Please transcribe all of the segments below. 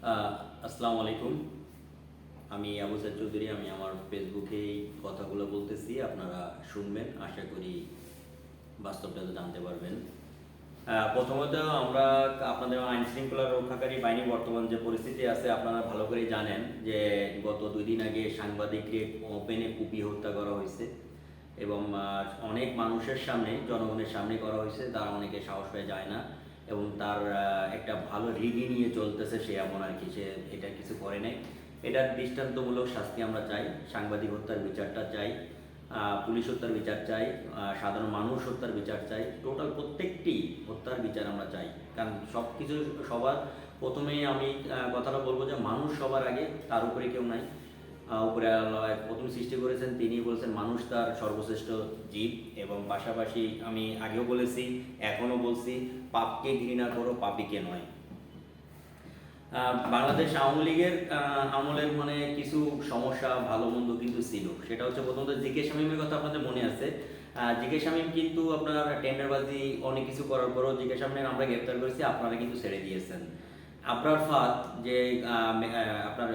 আসসালামু আলাইকুম। আমি আবু সাইদ চৌধুরী। আমি আমার ফেসবুকে এই কথাগুলো বলতেছি, আপনারা শুনবেন। আশা করি বাস্তবটা জানতে পারবেন। প্রথমত আমরা আপনাদের আইন শৃঙ্খলা রক্ষাকারী বাহিনী বর্তমান যে পরিস্থিতি আছে আপনারা ভালো করেই জানেন যে গত 2 দিন আগে সাংবাদিককে ওপেনে কুপিয়ে হত্যা করা হয়েছে এবং অনেক মানুষের সামনে, জনগণের সামনে করা হয়েছে। তারা অনেকে সাহস পেয়ে যায় না এবং তার একটা ভালো রীতি নিয়ে চলতেছে সে, এমন আর কি, সে এটা কিছু করে নাই। এটার দৃষ্টান্তমূলক শাস্তি আমরা চাই। সাংবাদিক হত্যার বিচারটা চাই, পুলিশ হত্যার বিচার চাই, সাধারণ মানুষ হত্যার বিচার চাই, টোটাল প্রত্যেকটি হত্যার বিচার আমরা চাই। কারণ সব কিছু সবার প্রথমেই আমি কথাটা বলবো যে মানুষ সবার আগে, তার উপরে কেউ নাই। উপরে আল্লাহ প্রথম সৃষ্টি করেছেন, তিনি বলেছেন মানুষ তার সর্বশ্রেষ্ঠ জীব। এবং পাশাপাশি আমি আগেও বলেছি, এখনও বলছি, পাপকে ঘৃণা করো, পাপীকে নয়। বাংলাদেশ আওয়ামী লীগের আমলের মানে কিছু সমস্যা ভালো মন্দ কিন্তু ছিল। সেটা হচ্ছে প্রথমত জিকে শামীমের কথা আপনাদের মনে আছে। জিকে শামীম কিন্তু আপনার টেন্ডারবাজি অনেক কিছু করার পরও জিকে শামীমের আমরা গ্রেপ্তার করেছি, আপনারা কিন্তু ছেড়ে দিয়েছেন। আপনার ফাদ যে আপনার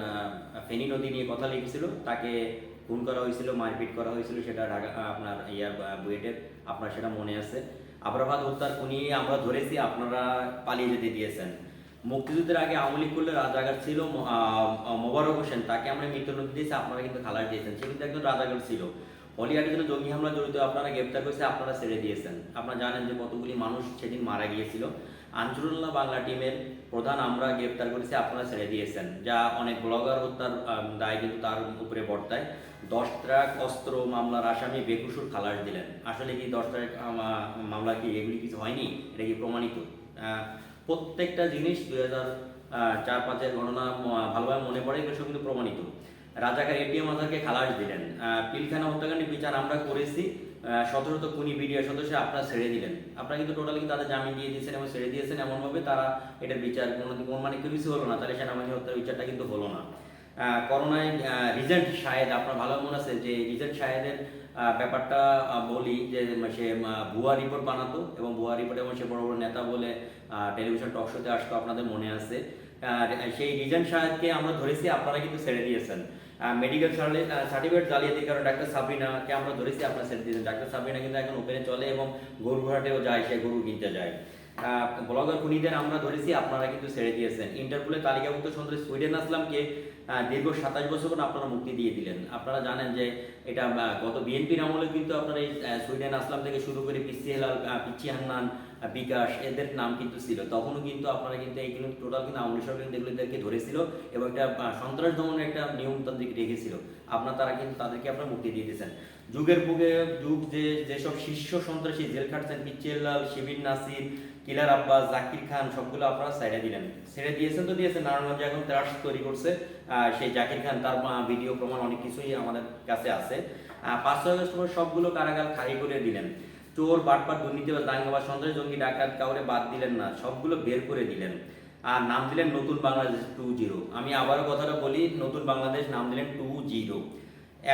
ফেনী নদী নিয়ে কথা লিখেছিল, তাকে খুন করা হয়েছিল, মারপিট করা হয়েছিল, সেটা ঢাকা আপনার বুয়েটের, আপনার সেটা মনে আছে। আবরাফাত হত্যার খুনি আমরা ধরেছি, আপনারা পালিয়ে যেতে দিয়েছেন। মুক্তিযুদ্ধের আগে আওয়ামী লীগ করলে রাজাকার ছিল মোবারক হোসেন, তাকে আমরা মৃত্যুদণ্ড দিয়েছি, আপনারা কিন্তু খালাস দিয়েছেন। সে কিন্তু একজন রাজাকার ছিল। হলিয়াটের জন্য জঙ্গি হামলা জড়িত আপনারা গ্রেপ্তার করেছে, আপনারা ছেড়ে দিয়েছেন। আপনারা জানেন যে কতগুলি মানুষ সেদিন মারা গিয়েছিল। আনসারুল্লাহ বাংলা টিমের প্রধান আমরা গ্রেপ্তার করেছি, আপনারা ছেড়ে দিয়েছেন। যা অনেক ব্লগার হত্যার দায় কিন্তু তার উপরে বর্তায়। 10 ট্রাক অস্ত্র মামলার আসামি বেকসুর খালাস দিলেন। আসলে কি 10 ট্রাক মামলা কি এগুলি কিছু হয়নি? এটা কি প্রমাণিত? প্রত্যেকটা জিনিস 2004-05-এর ঘটনা ভালোভাবে মনে পড়ে, এগুলো সব কিন্তু প্রমাণিত। রাজাকার এটিএম আজহারকে খালাস দিলেন। পিলখানা হত্যাকাণ্ডের বিচার আমরা করেছি, 17 খুনি বিডিআ সদস্য আপনারা ছেড়ে দিলেন। আপনারা কিন্তু টোটালি কিন্তু তাদের জামিন দিয়ে দিয়েছেন এবং ছেড়ে দিয়েছেন এমনভাবে তারা এটার বিচার কোনো মানে কিছু হলো না। তাহলে সেনাবাহিনী হত্যার বিচারটা কিন্তু হলো না। করোনায় রিজেন্ট শাহেদ, আপনার ভালো মনে আছে যে রিজেন্ট শাহেদের ব্যাপারটা বলি, যে সে ভুয়া রিপোর্ট বানাতো এবং ভুয়া রিপোর্ট এবং সে বড় বড় নেতা বলে টেলিভিশন টক শোতে আসতো, আপনাদের মনে আছে। সেই রিজেন্ট শাহেদকে আমরা ধরেছি, আপনারা কিন্তু ছেড়ে দিয়েছেন। মেডিকেল সার্টিফিকেট জালিয়াতির কারণে ডাক্তার সাবরিনাকে আমরা ধরেছি, আপনারা ছেড়ে দিয়েছেন। ডাক্তার সাবরিনা কিন্তু এখন ওপেনে চলে এবং গরুঘাটেও যায়, সে গরু কিনতে যায়। ব্লগার খুনিদের আমরা ধরেছি, আপনারা কিন্তু ছেড়ে দিয়েছেন। ইন্টারপোলের তালিকাভুক্ত সন্ত্রাসী সুইডেন আসলামকে দীর্ঘ 27 বছর পর আপনারা মুক্তি দিয়ে দিলেন। আপনারা জানেন যে এটা গত বিএনপির আমলে কিন্তু আপনারা এই সুইডেন আসলাম থেকে শুরু করে পিচ্চি হান্নান, বিকাশ, এদের নাম কিন্তু ছিল। তখনও কিন্তু আপনারা কিন্তু এইগুলো টোটাল কিন্তু আওয়ামী সরকার কিন্তু এগুলোদেরকে ধরেছিল এবং একটা সন্ত্রাস দমনের একটা নিয়মতান্ত্রিক রেখেছিল। তাদেরকে আপনারা মুক্তি দিয়ে দিয়েছেন। যুগের যুগ যেসব শীর্ষ সন্ত্রাসী জেল খাটছেন, পিচ্চিলাল, শিবির নাসির, কিলার আব্বাস, জাকির খান, সবগুলো আপনারা ছেড়ে দিলেন। ছেড়ে দিয়েছেন তো দিয়েছেন, নারায়ণগঞ্জে এখন ত্রাস তৈরি করছে সেই জাকির খান, তার ভিডিও প্রমাণ অনেক কিছুই আমাদের কাছে আছে। 5 আগস্ট পর সবগুলো কারাগার খালি করে দিলেন। চোর, বাটপাট, দুর্নীতিবাজ, দাঙ্গাবাজ, সন্ত্রাস, জঙ্গি, ডাকাত কাউরে বাদ দিলেন না, সবগুলো বের করে দিলেন। আর নাম দিলেন নতুন বাংলাদেশ 2.0। আমি আবারও কথাটা বলি, নতুন বাংলাদেশ নাম দিলেন 2.0।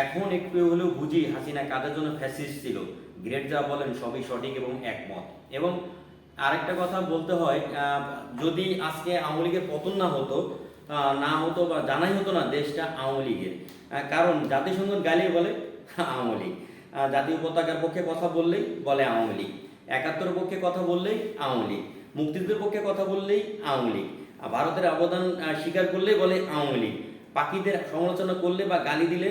এখন একটু হলেও বুঝি হাসিনা কাদের জন্য ফ্যাসিস্ট ছিল। গ্রেট যা বলেন সবই সঠিক এবং একমত। এবং আরেকটা কথা বলতে হয়, যদি আজকে আওয়ামী লীগের পতন না হতো বা জানাই হতো না দেশটা আওয়ামী লীগের। কারণ জাতিসংঘ গাইলেই বলে আওয়ামী লীগ, জাতীয় পতাকার পক্ষে কথা বললেই বলে আওয়ামী লীগ, 71-এর পক্ষে কথা বললেই আওয়ামী লীগ, মুক্তিযুদ্ধের পক্ষে কথা বললেই আওয়ামী লীগ, ভারতের অবদান স্বীকার করলেই বলে আওয়ামী লীগ, পাখিদের সমালোচনা করলে বা গালি দিলে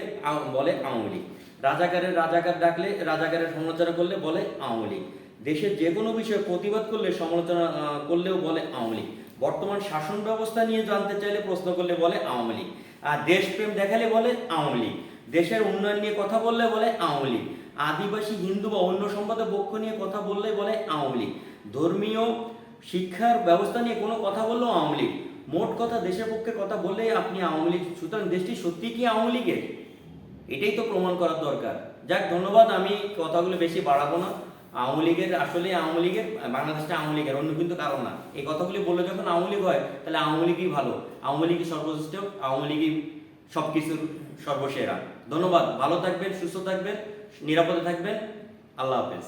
বলে আওয়ামী লীগ, রাজাকার ডাকলে, রাজাকারের সমালোচনা করলে বলে আওয়ামী লীগ, দেশের যে কোনো বিষয়ে প্রতিবাদ করলে, সমালোচনা করলেও বলে আওয়ামী লীগ, বর্তমান শাসন ব্যবস্থা নিয়ে জানতে চাইলে, প্রশ্ন করলে বলে আওয়ামী লীগ, আর দেশপ্রেম দেখালে বলে আওয়ামী লীগ, দেশের উন্নয়ন নিয়ে কথা বললে বলে আওয়ামী লীগ, আদিবাসী, হিন্দু বা অন্য সম্প্রদায়ের পক্ষ নিয়ে কথা বললে বলে আওয়ামী লীগ, ধর্মীয় শিক্ষার ব্যবস্থা নিয়ে কোনো কথা বললেও আওয়ামী লীগ। মোট কথা দেশের পক্ষে কথা বললেই আপনি আওয়ামী লীগ। সুতরাং দেশটি সত্যি কি আওয়ামী লীগের? এটাই তো প্রমাণ করার দরকার। যাক, ধন্যবাদ। আমি কথাগুলো বেশি বাড়াবো না। আওয়ামী লীগের আসলে আওয়ামী লীগের, বাংলাদেশটা আওয়ামী লীগের, অন্য কিন্তু কারণ না। এই কথাগুলি বললে যখন আওয়ামী লীগ হয়, তাহলে আওয়ামী লীগই ভালো, আওয়ামী লীগই সর্বশ্রেষ্ঠ, আওয়ামী লীগই সব কিছুর সর্বসেরা। ধন্যবাদ। ভালো থাকবেন, সুস্থ থাকবেন, নিরাপদে থাকবেন। আল্লাহ হাফেজ।